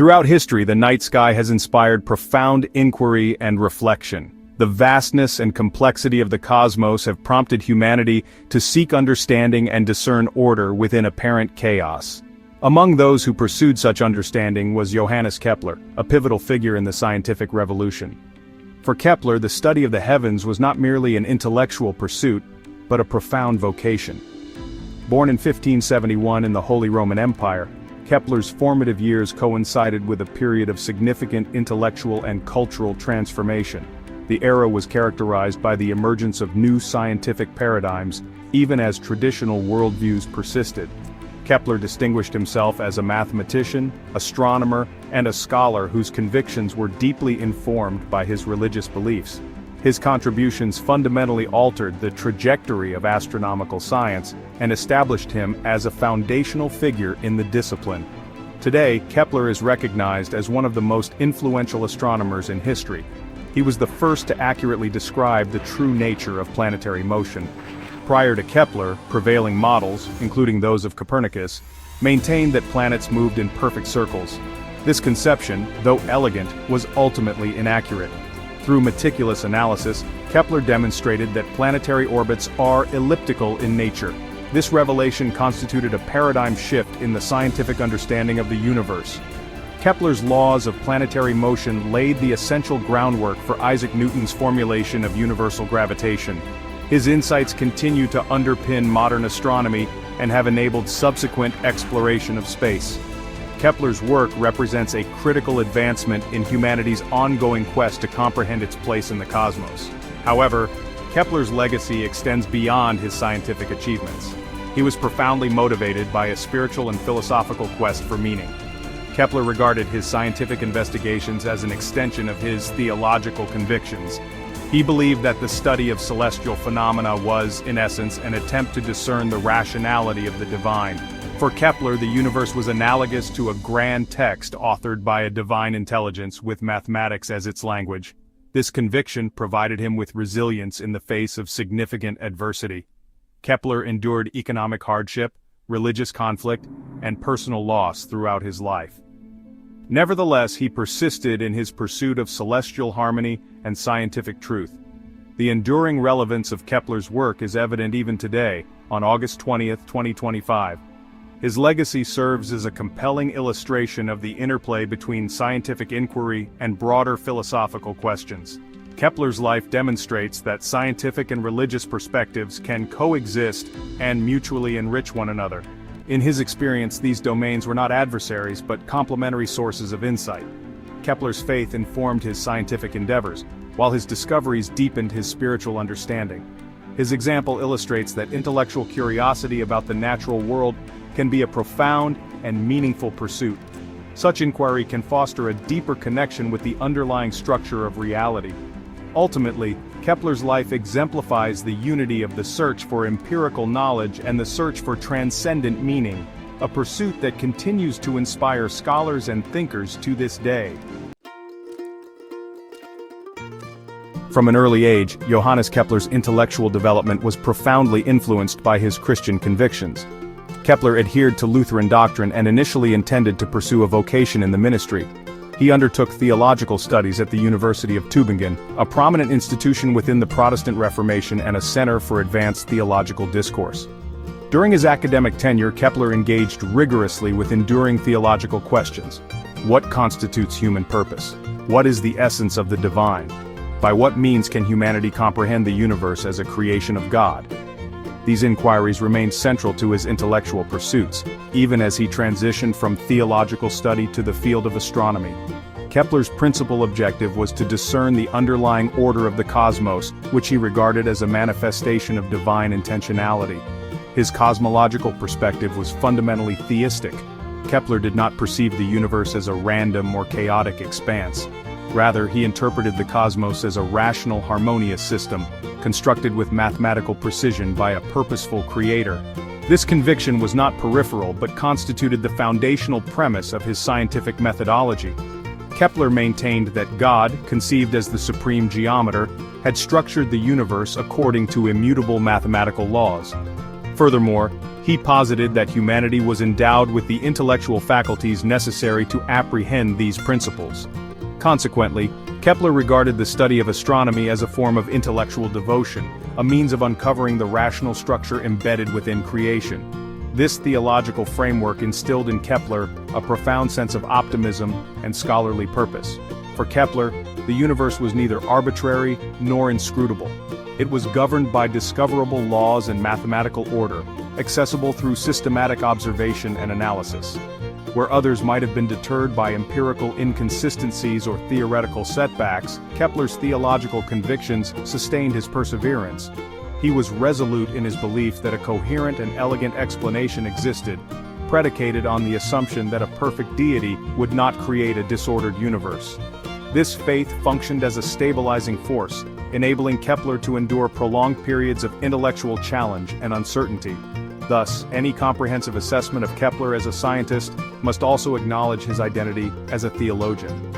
Throughout history, the night sky has inspired profound inquiry and reflection. The vastness and complexity of the cosmos have prompted humanity to seek understanding and discern order within apparent chaos. Among those who pursued such understanding was Johannes Kepler, a pivotal figure in the scientific revolution. For Kepler, the study of the heavens was not merely an intellectual pursuit, but a profound vocation. Born in 1571 in the Holy Roman Empire, Kepler's formative years coincided with a period of significant intellectual and cultural transformation. The era was characterized by the emergence of new scientific paradigms, even as traditional worldviews persisted. Kepler distinguished himself as a mathematician, astronomer, and a scholar whose convictions were deeply informed by his religious beliefs. His contributions fundamentally altered the trajectory of astronomical science and established him as a foundational figure in the discipline. Today, Kepler is recognized as one of the most influential astronomers in history. He was the first to accurately describe the true nature of planetary motion. Prior to Kepler, prevailing models, including those of Copernicus, maintained that planets moved in perfect circles. This conception, though elegant, was ultimately inaccurate. Through meticulous analysis, Kepler demonstrated that planetary orbits are elliptical in nature. This revelation constituted a paradigm shift in the scientific understanding of the universe. Kepler's laws of planetary motion laid the essential groundwork for Isaac Newton's formulation of universal gravitation. His insights continue to underpin modern astronomy and have enabled subsequent exploration of space. Kepler's work represents a critical advancement in humanity's ongoing quest to comprehend its place in the cosmos. However, Kepler's legacy extends beyond his scientific achievements. He was profoundly motivated by a spiritual and philosophical quest for meaning. Kepler regarded his scientific investigations as an extension of his theological convictions. He believed that the study of celestial phenomena was, in essence, an attempt to discern the rationality of the divine. For Kepler, the universe was analogous to a grand text authored by a divine intelligence with mathematics as its language. This conviction provided him with resilience in the face of significant adversity. Kepler endured economic hardship, religious conflict, and personal loss throughout his life. Nevertheless, he persisted in his pursuit of celestial harmony and scientific truth. The enduring relevance of Kepler's work is evident even today, on August 20, 2025. His legacy serves as a compelling illustration of the interplay between scientific inquiry and broader philosophical questions. Kepler's life demonstrates that scientific and religious perspectives can coexist and mutually enrich one another. In his experience, these domains were not adversaries but complementary sources of insight. Kepler's faith informed his scientific endeavors, while his discoveries deepened his spiritual understanding. His example illustrates that intellectual curiosity about the natural world can be a profound and meaningful pursuit. Such inquiry can foster a deeper connection with the underlying structure of reality. Ultimately, Kepler's life exemplifies the unity of the search for empirical knowledge and the search for transcendent meaning, a pursuit that continues to inspire scholars and thinkers to this day. From an early age, Johannes Kepler's intellectual development was profoundly influenced by his Christian convictions. Kepler adhered to Lutheran doctrine and initially intended to pursue a vocation in the ministry. He undertook theological studies at the University of Tübingen, a prominent institution within the Protestant Reformation and a center for advanced theological discourse. During his academic tenure, Kepler engaged rigorously with enduring theological questions. What constitutes human purpose? What is the essence of the divine? By what means can humanity comprehend the universe as a creation of God? These inquiries remained central to his intellectual pursuits, even as he transitioned from theological study to the field of astronomy. Kepler's principal objective was to discern the underlying order of the cosmos, which he regarded as a manifestation of divine intentionality. His cosmological perspective was fundamentally theistic. Kepler did not perceive the universe as a random or chaotic expanse. Rather, he interpreted the cosmos as a rational, harmonious system, constructed with mathematical precision by a purposeful creator. This conviction was not peripheral but constituted the foundational premise of his scientific methodology. Kepler maintained that God, conceived as the supreme geometer, had structured the universe according to immutable mathematical laws. Furthermore, he posited that humanity was endowed with the intellectual faculties necessary to apprehend these principles. Consequently, Kepler regarded the study of astronomy as a form of intellectual devotion, a means of uncovering the rational structure embedded within creation. This theological framework instilled in Kepler a profound sense of optimism and scholarly purpose. For Kepler, the universe was neither arbitrary nor inscrutable. It was governed by discoverable laws and mathematical order, accessible through systematic observation and analysis. Where others might have been deterred by empirical inconsistencies or theoretical setbacks, Kepler's theological convictions sustained his perseverance. He was resolute in his belief that a coherent and elegant explanation existed, predicated on the assumption that a perfect deity would not create a disordered universe. This faith functioned as a stabilizing force, enabling Kepler to endure prolonged periods of intellectual challenge and uncertainty. Thus, any comprehensive assessment of Kepler as a scientist must also acknowledge his identity as a theologian.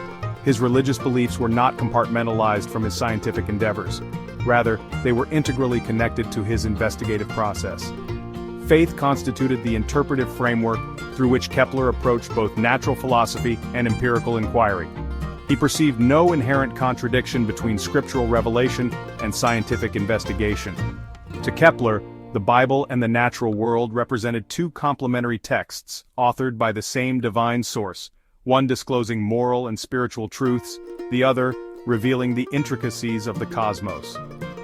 His religious beliefs were not compartmentalized from his scientific endeavors. Rather, they were integrally connected to his investigative process. Faith constituted the interpretive framework through which Kepler approached both natural philosophy and empirical inquiry. He perceived no inherent contradiction between scriptural revelation and scientific investigation. To Kepler, the Bible and the natural world represented two complementary texts, authored by the same divine source, one disclosing moral and spiritual truths, the other revealing the intricacies of the cosmos.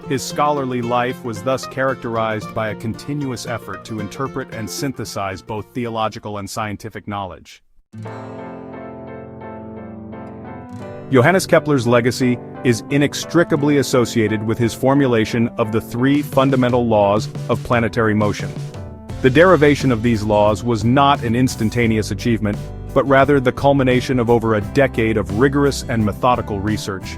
His scholarly life was thus characterized by a continuous effort to interpret and synthesize both theological and scientific knowledge. Johannes Kepler's legacy is inextricably associated with his formulation of the three fundamental laws of planetary motion. The derivation of these laws was not an instantaneous achievement, but rather the culmination of over a decade of rigorous and methodical research.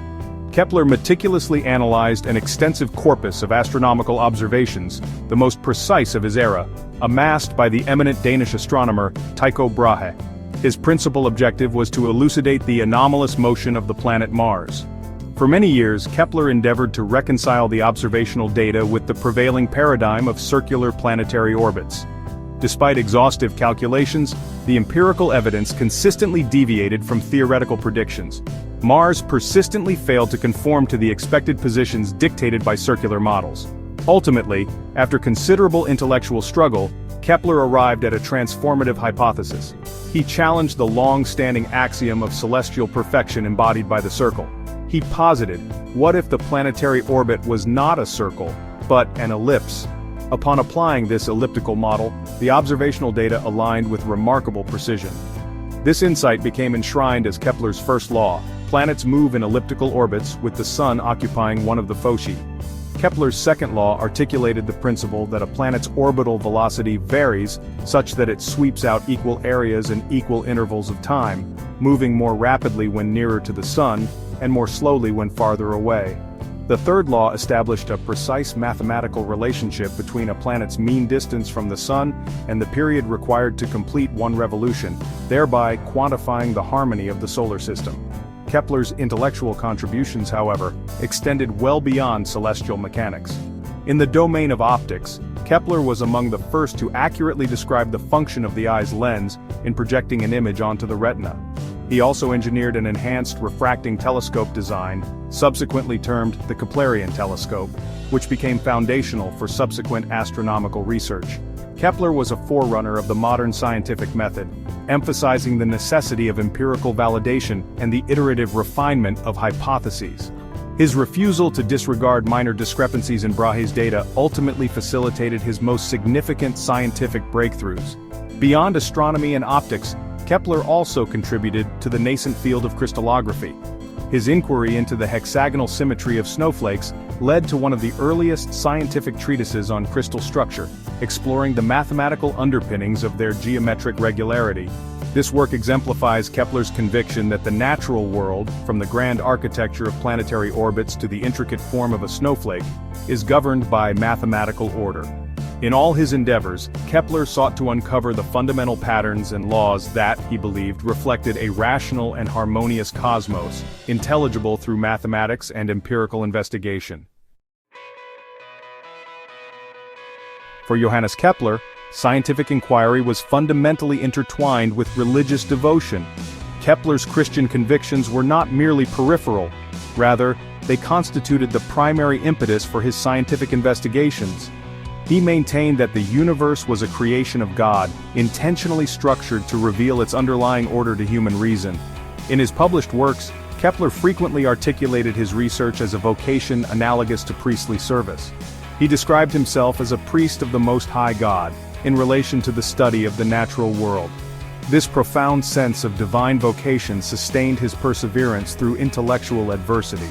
Kepler meticulously analyzed an extensive corpus of astronomical observations, the most precise of his era, amassed by the eminent Danish astronomer Tycho Brahe. His principal objective was to elucidate the anomalous motion of the planet Mars. For many years, Kepler endeavored to reconcile the observational data with the prevailing paradigm of circular planetary orbits. Despite exhaustive calculations, the empirical evidence consistently deviated from theoretical predictions. Mars persistently failed to conform to the expected positions dictated by circular models. Ultimately, after considerable intellectual struggle, Kepler arrived at a transformative hypothesis. He challenged the long-standing axiom of celestial perfection embodied by the circle. He posited, what if the planetary orbit was not a circle, but an ellipse? Upon applying this elliptical model, the observational data aligned with remarkable precision. This insight became enshrined as Kepler's first law: planets move in elliptical orbits, with the Sun occupying one of the foci. Kepler's second law articulated the principle that a planet's orbital velocity varies such that it sweeps out equal areas in equal intervals of time, moving more rapidly when nearer to the Sun, and more slowly when farther away. The third law established a precise mathematical relationship between a planet's mean distance from the Sun and the period required to complete one revolution, thereby quantifying the harmony of the solar system. Kepler's intellectual contributions, however, extended well beyond celestial mechanics. In the domain of optics, Kepler was among the first to accurately describe the function of the eye's lens in projecting an image onto the retina. He also engineered an enhanced refracting telescope design, subsequently termed the Keplerian telescope, which became foundational for subsequent astronomical research. Kepler was a forerunner of the modern scientific method, emphasizing the necessity of empirical validation and the iterative refinement of hypotheses. His refusal to disregard minor discrepancies in Brahe's data ultimately facilitated his most significant scientific breakthroughs. Beyond astronomy and optics, Kepler also contributed to the nascent field of crystallography. His inquiry into the hexagonal symmetry of snowflakes led to one of the earliest scientific treatises on crystal structure, exploring the mathematical underpinnings of their geometric regularity. This work exemplifies Kepler's conviction that the natural world, from the grand architecture of planetary orbits to the intricate form of a snowflake, is governed by mathematical order. In all his endeavors, Kepler sought to uncover the fundamental patterns and laws that, he believed, reflected a rational and harmonious cosmos, intelligible through mathematics and empirical investigation. For Johannes Kepler, scientific inquiry was fundamentally intertwined with religious devotion. Kepler's Christian convictions were not merely peripheral, rather, they constituted the primary impetus for his scientific investigations. He maintained that the universe was a creation of God, intentionally structured to reveal its underlying order to human reason. In his published works, Kepler frequently articulated his research as a vocation analogous to priestly service. He described himself as a priest of the Most High God, in relation to the study of the natural world. This profound sense of divine vocation sustained his perseverance through intellectual adversity.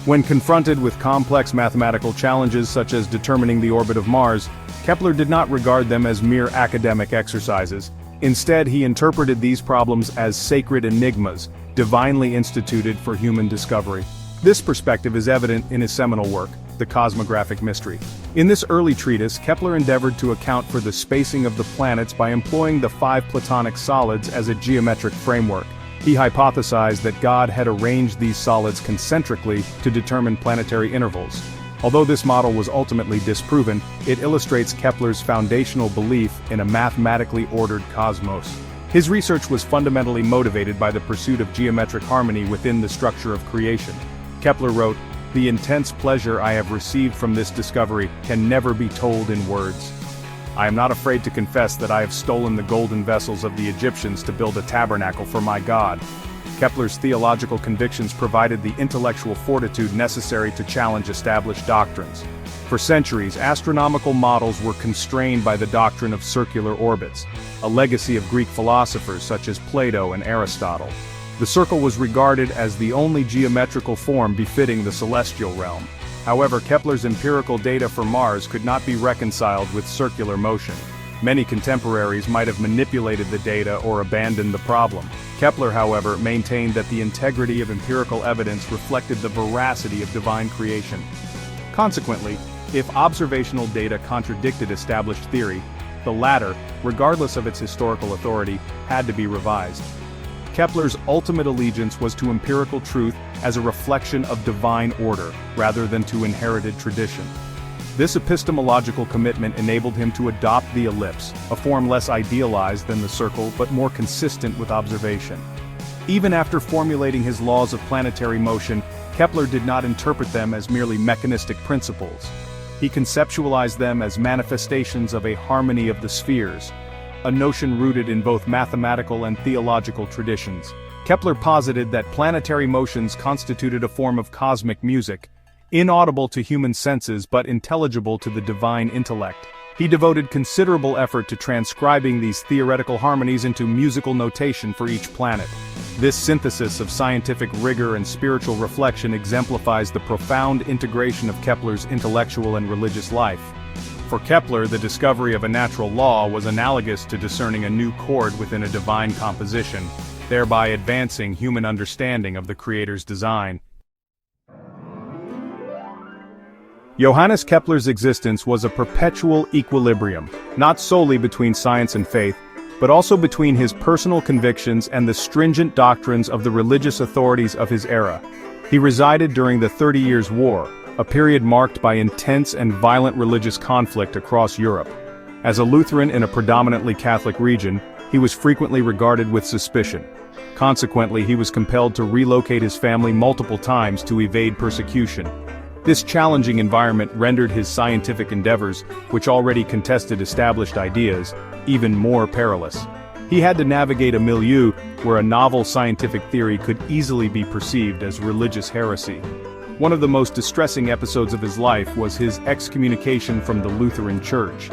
When confronted with complex mathematical challenges such as determining the orbit of Mars, Kepler did not regard them as mere academic exercises. Instead, he interpreted these problems as sacred enigmas, divinely instituted for human discovery. This perspective is evident in his seminal work, The Cosmographic Mystery. In this early treatise, Kepler endeavored to account for the spacing of the planets by employing the 5 Platonic solids as a geometric framework. He hypothesized that God had arranged these solids concentrically to determine planetary intervals. Although this model was ultimately disproven, it illustrates Kepler's foundational belief in a mathematically ordered cosmos. His research was fundamentally motivated by the pursuit of geometric harmony within the structure of creation. Kepler wrote, "The intense pleasure I have received from this discovery can never be told in words. I am not afraid to confess that I have stolen the golden vessels of the Egyptians to build a tabernacle for my God." Kepler's theological convictions provided the intellectual fortitude necessary to challenge established doctrines. For centuries, astronomical models were constrained by the doctrine of circular orbits, a legacy of Greek philosophers such as Plato and Aristotle. The circle was regarded as the only geometrical form befitting the celestial realm. However, Kepler's empirical data for Mars could not be reconciled with circular motion. Many contemporaries might have manipulated the data or abandoned the problem. Kepler, however, maintained that the integrity of empirical evidence reflected the veracity of divine creation. Consequently, if observational data contradicted established theory, the latter, regardless of its historical authority, had to be revised. Kepler's ultimate allegiance was to empirical truth as a reflection of divine order, rather than to inherited tradition. This epistemological commitment enabled him to adopt the ellipse, a form less idealized than the circle but more consistent with observation. Even after formulating his laws of planetary motion, Kepler did not interpret them as merely mechanistic principles. He conceptualized them as manifestations of a harmony of the spheres, a notion rooted in both mathematical and theological traditions. Kepler posited that planetary motions constituted a form of cosmic music, inaudible to human senses but intelligible to the divine intellect. He devoted considerable effort to transcribing these theoretical harmonies into musical notation for each planet. This synthesis of scientific rigor and spiritual reflection exemplifies the profound integration of Kepler's intellectual and religious life. For Kepler, the discovery of a natural law was analogous to discerning a new chord within a divine composition, thereby advancing human understanding of the Creator's design. Johannes Kepler's existence was a perpetual equilibrium, not solely between science and faith, but also between his personal convictions and the stringent doctrines of the religious authorities of his era. He resided during the 30 Years' War, a period marked by intense and violent religious conflict across Europe. As a Lutheran in a predominantly Catholic region, he was frequently regarded with suspicion. Consequently, he was compelled to relocate his family multiple times to evade persecution. This challenging environment rendered his scientific endeavors, which already contested established ideas, even more perilous. He had to navigate a milieu where a novel scientific theory could easily be perceived as religious heresy. One of the most distressing episodes of his life was his excommunication from the Lutheran Church.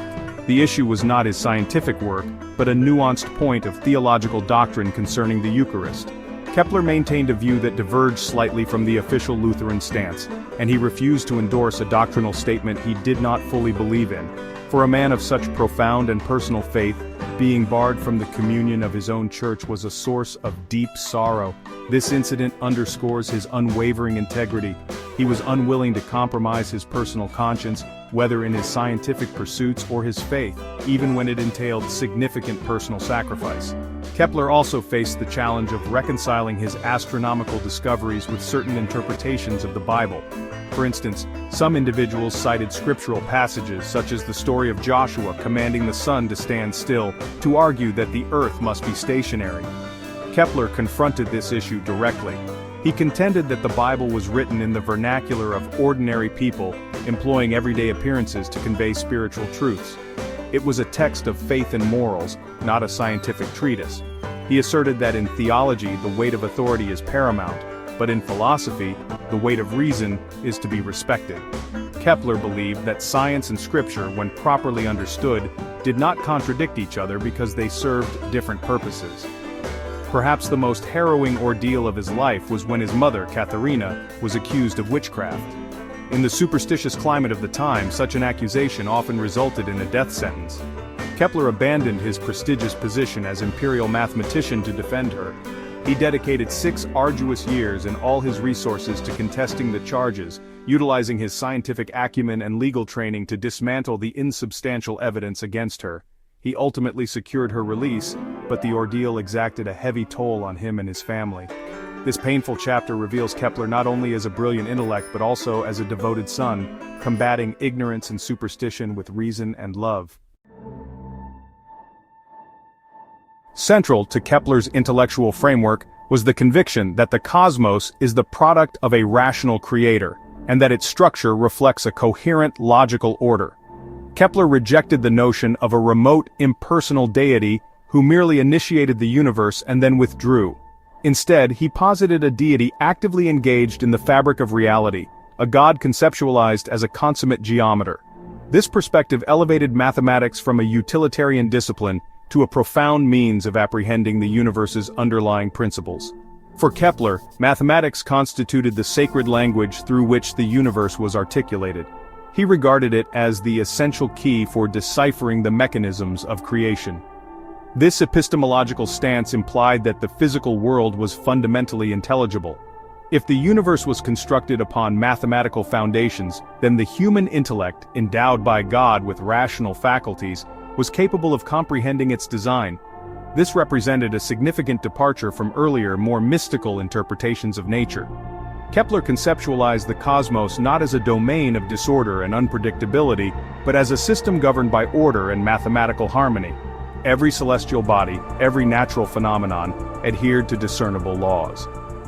The issue was not his scientific work, but a nuanced point of theological doctrine concerning the Eucharist. Kepler maintained a view that diverged slightly from the official Lutheran stance, and he refused to endorse a doctrinal statement he did not fully believe in. For a man of such profound and personal faith, being barred from the communion of his own church was a source of deep sorrow. This incident underscores his unwavering integrity. He was unwilling to compromise his personal conscience, whether in his scientific pursuits or his faith, even when it entailed significant personal sacrifice. Kepler also faced the challenge of reconciling his astronomical discoveries with certain interpretations of the Bible. For instance, some individuals cited scriptural passages such as the story of Joshua commanding the sun to stand still to argue that the earth must be stationary. Kepler confronted this issue directly. He contended that the Bible was written in the vernacular of ordinary people, employing everyday appearances to convey spiritual truths. It was a text of faith and morals, not a scientific treatise. He asserted that in theology the weight of authority is paramount, but in philosophy, the weight of reason is to be respected. Kepler believed that science and scripture, when properly understood, did not contradict each other because they served different purposes. Perhaps the most harrowing ordeal of his life was when his mother, Katharina, was accused of witchcraft. In the superstitious climate of the time, such an accusation often resulted in a death sentence. Kepler abandoned his prestigious position as imperial mathematician to defend her. He dedicated 6 arduous years and all his resources to contesting the charges, utilizing his scientific acumen and legal training to dismantle the insubstantial evidence against her. He ultimately secured her release, but the ordeal exacted a heavy toll on him and his family. This painful chapter reveals Kepler not only as a brilliant intellect but also as a devoted son, combating ignorance and superstition with reason and love. Central to Kepler's intellectual framework was the conviction that the cosmos is the product of a rational creator, and that its structure reflects a coherent logical order. Kepler rejected the notion of a remote, impersonal deity who merely initiated the universe and then withdrew. Instead, he posited a deity actively engaged in the fabric of reality, a god conceptualized as a consummate geometer. This perspective elevated mathematics from a utilitarian discipline to a profound means of apprehending the universe's underlying principles. For Kepler, mathematics constituted the sacred language through which the universe was articulated. He regarded it as the essential key for deciphering the mechanisms of creation. This epistemological stance implied that the physical world was fundamentally intelligible. If the universe was constructed upon mathematical foundations, then the human intellect, endowed by God with rational faculties, was capable of comprehending its design. This represented a significant departure from earlier, more mystical interpretations of nature. Kepler conceptualized the cosmos not as a domain of disorder and unpredictability, but as a system governed by order and mathematical harmony. Every celestial body, every natural phenomenon, adhered to discernible laws.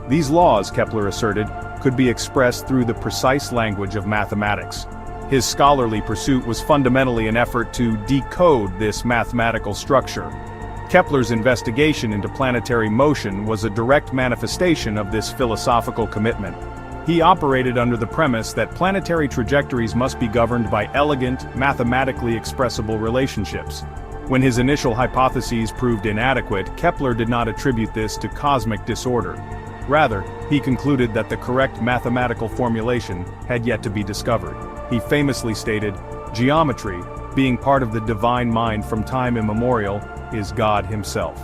These laws, Kepler asserted, could be expressed through the precise language of mathematics. His scholarly pursuit was fundamentally an effort to decode this mathematical structure. Kepler's investigation into planetary motion was a direct manifestation of this philosophical commitment. He operated under the premise that planetary trajectories must be governed by elegant, mathematically expressible relationships. When his initial hypotheses proved inadequate, Kepler did not attribute this to cosmic disorder. Rather, he concluded that the correct mathematical formulation had yet to be discovered. He famously stated, "Geometry, being part of the divine mind from time immemorial, is God himself."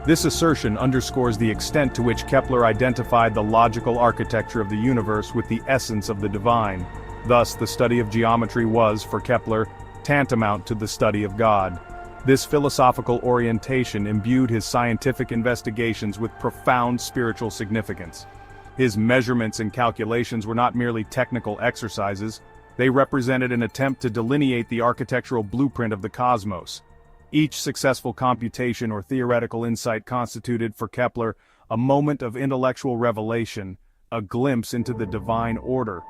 This assertion underscores the extent to which Kepler identified the logical architecture of the universe with the essence of the divine. Thus, the study of geometry was, for Kepler, tantamount to the study of God. This philosophical orientation imbued his scientific investigations with profound spiritual significance. His measurements and calculations were not merely technical exercises. They represented an attempt to delineate the architectural blueprint of the cosmos. Each successful computation or theoretical insight constituted for Kepler a moment of intellectual revelation, a glimpse into the divine order.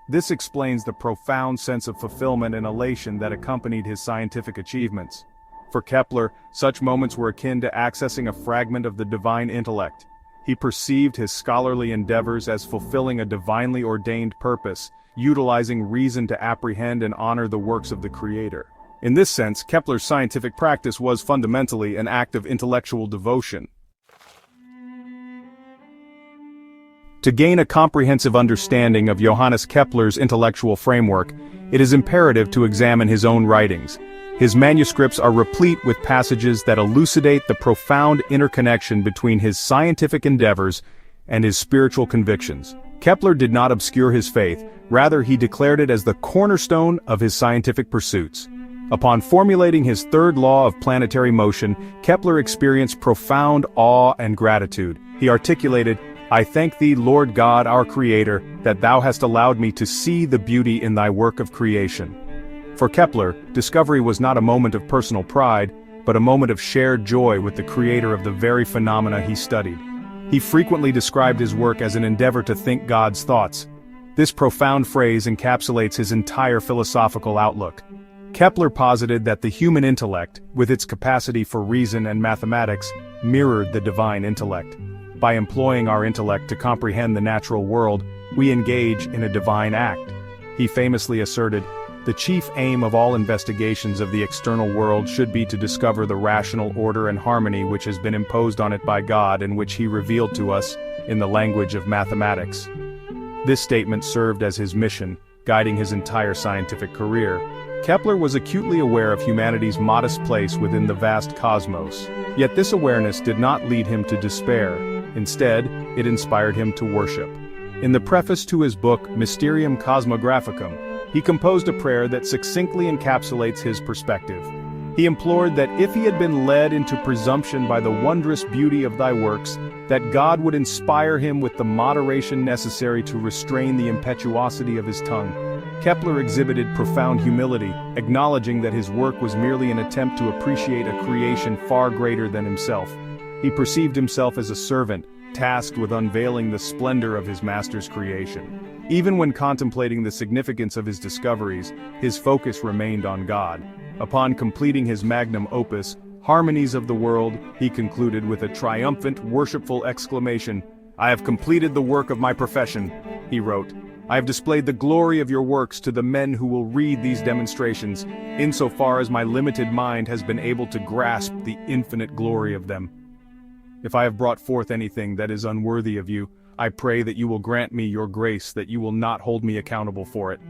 This explains the profound sense of fulfillment and elation that accompanied his scientific achievements. For Kepler, such moments were akin to accessing a fragment of the divine intellect. He perceived his scholarly endeavors as fulfilling a divinely ordained purpose, utilizing reason to apprehend and honor the works of the Creator. In this sense, Kepler's scientific practice was fundamentally an act of intellectual devotion. To gain a comprehensive understanding of Johannes Kepler's intellectual framework, it is imperative to examine his own writings. His manuscripts are replete with passages that elucidate the profound interconnection between his scientific endeavors and his spiritual convictions. Kepler did not obscure his faith, rather he declared it as the cornerstone of his scientific pursuits. Upon formulating his third law of planetary motion, Kepler experienced profound awe and gratitude. He articulated, I thank thee, Lord God, our Creator, that thou hast allowed me to see the beauty in thy work of creation. For Kepler, discovery was not a moment of personal pride, but a moment of shared joy with the creator of the very phenomena he studied. He frequently described his work as an endeavor to think God's thoughts. This profound phrase encapsulates his entire philosophical outlook. Kepler posited that the human intellect, with its capacity for reason and mathematics, mirrored the divine intellect. By employing our intellect to comprehend the natural world, we engage in a divine act. He famously asserted, "The chief aim of all investigations of the external world should be to discover the rational order and harmony which has been imposed on it by God and which he revealed to us in the language of mathematics." This statement served as his mission, guiding his entire scientific career. Kepler was acutely aware of humanity's modest place within the vast cosmos. Yet this awareness did not lead him to despair. Instead, it inspired him to worship. In the preface to his book, Mysterium Cosmographicum, he composed a prayer that succinctly encapsulates his perspective. He implored that if he had been led into presumption by the wondrous beauty of thy works, that God would inspire him with the moderation necessary to restrain the impetuosity of his tongue. Kepler exhibited profound humility, acknowledging that his work was merely an attempt to appreciate a creation far greater than himself. He perceived himself as a servant, tasked with unveiling the splendor of his master's creation. Even when contemplating the significance of his discoveries, his focus remained on God. Upon completing his magnum opus, Harmonies of the World, he concluded with a triumphant, worshipful exclamation, "I have completed the work of my profession," he wrote. "I have displayed the glory of your works to the men who will read these demonstrations, insofar as my limited mind has been able to grasp the infinite glory of them. If I have brought forth anything that is unworthy of you, I pray that you will grant me your grace that you will not hold me accountable for it."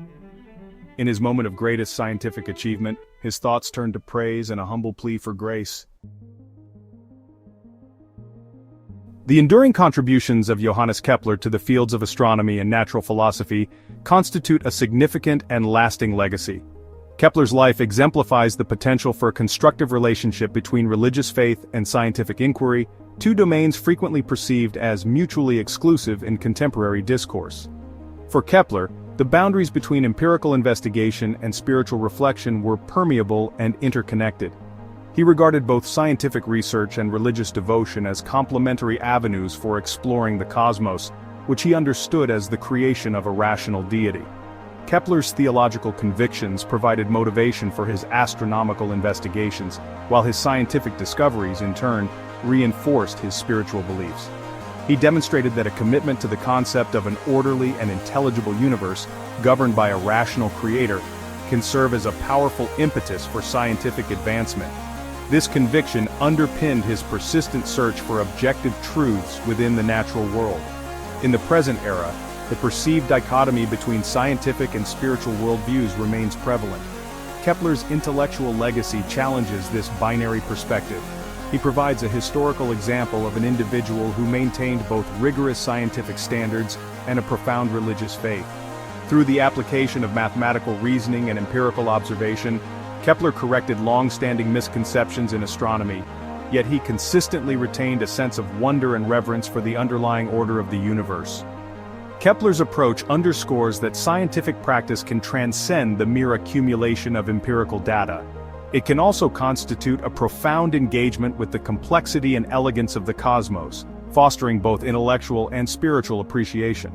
In his moment of greatest scientific achievement, his thoughts turned to praise and a humble plea for grace. The enduring contributions of Johannes Kepler to the fields of astronomy and natural philosophy constitute a significant and lasting legacy. Kepler's life exemplifies the potential for a constructive relationship between religious faith and scientific inquiry, two domains frequently perceived as mutually exclusive in contemporary discourse. For Kepler, the boundaries between empirical investigation and spiritual reflection were permeable and interconnected. He regarded both scientific research and religious devotion as complementary avenues for exploring the cosmos, which he understood as the creation of a rational deity. Kepler's theological convictions provided motivation for his astronomical investigations, while his scientific discoveries, in turn, reinforced his spiritual beliefs. He demonstrated that a commitment to the concept of an orderly and intelligible universe, governed by a rational creator, can serve as a powerful impetus for scientific advancement. This conviction underpinned his persistent search for objective truths within the natural world. In the present era, the perceived dichotomy between scientific and spiritual worldviews remains prevalent. Kepler's intellectual legacy challenges this binary perspective. He provides a historical example of an individual who maintained both rigorous scientific standards and a profound religious faith. Through the application of mathematical reasoning and empirical observation, Kepler corrected long-standing misconceptions in astronomy, yet he consistently retained a sense of wonder and reverence for the underlying order of the universe. Kepler's approach underscores that scientific practice can transcend the mere accumulation of empirical data. It can also constitute a profound engagement with the complexity and elegance of the cosmos, fostering both intellectual and spiritual appreciation.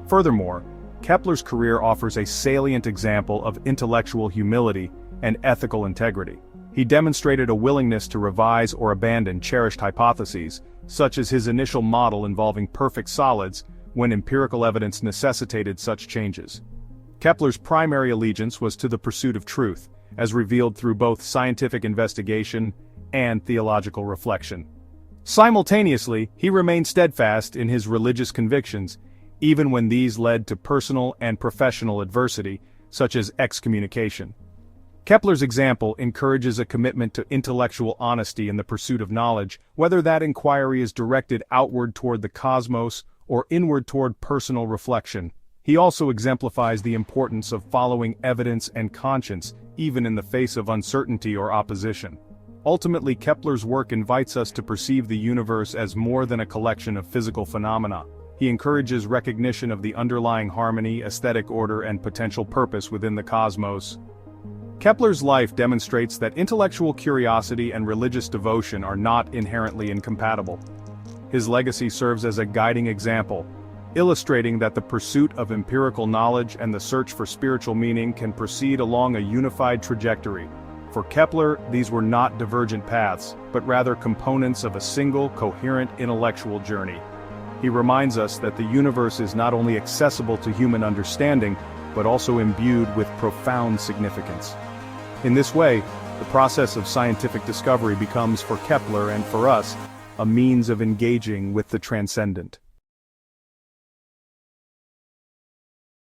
Furthermore, Kepler's career offers a salient example of intellectual humility and ethical integrity. He demonstrated a willingness to revise or abandon cherished hypotheses, such as his initial model involving perfect solids, when empirical evidence necessitated such changes. Kepler's primary allegiance was to the pursuit of truth, as revealed through both scientific investigation and theological reflection. Simultaneously, he remained steadfast in his religious convictions, even when these led to personal and professional adversity, such as excommunication. Kepler's example encourages a commitment to intellectual honesty in the pursuit of knowledge, whether that inquiry is directed outward toward the cosmos or inward toward personal reflection. He also exemplifies the importance of following evidence and conscience, even in the face of uncertainty or opposition. Ultimately, Kepler's work invites us to perceive the universe as more than a collection of physical phenomena. He encourages recognition of the underlying harmony, aesthetic order, and potential purpose within the cosmos. Kepler's life demonstrates that intellectual curiosity and religious devotion are not inherently incompatible. His legacy serves as a guiding example, illustrating that the pursuit of empirical knowledge and the search for spiritual meaning can proceed along a unified trajectory. For Kepler, these were not divergent paths, but rather components of a single, coherent intellectual journey. He reminds us that the universe is not only accessible to human understanding, but also imbued with profound significance. In this way, the process of scientific discovery becomes, for Kepler and for us, a means of engaging with the transcendent.